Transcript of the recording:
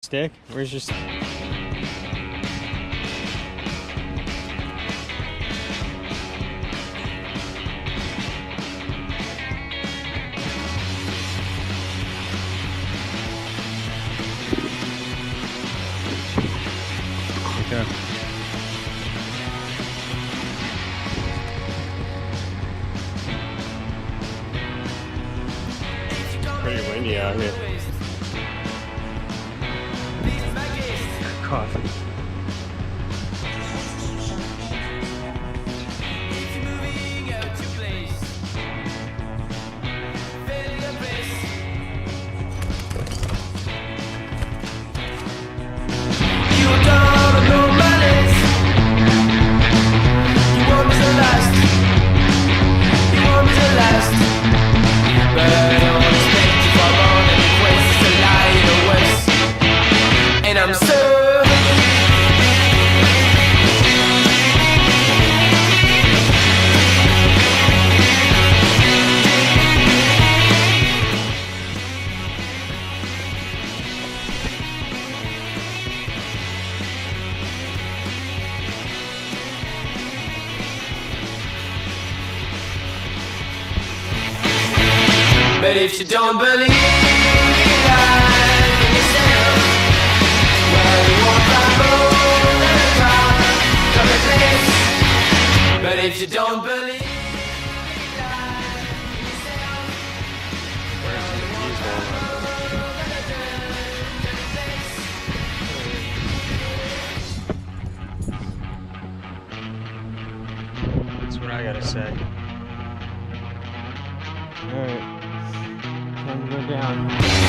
Stick? Where's your stick? Okay. Pretty windy out here. Coffee. I'm so but if you don't believe life in yourself, well, you won't find gold at the top of the place. But if you don't believe life in yourself, well, you won't find gold at the top of the place. That's what I gotta say. Alright. Time to go down.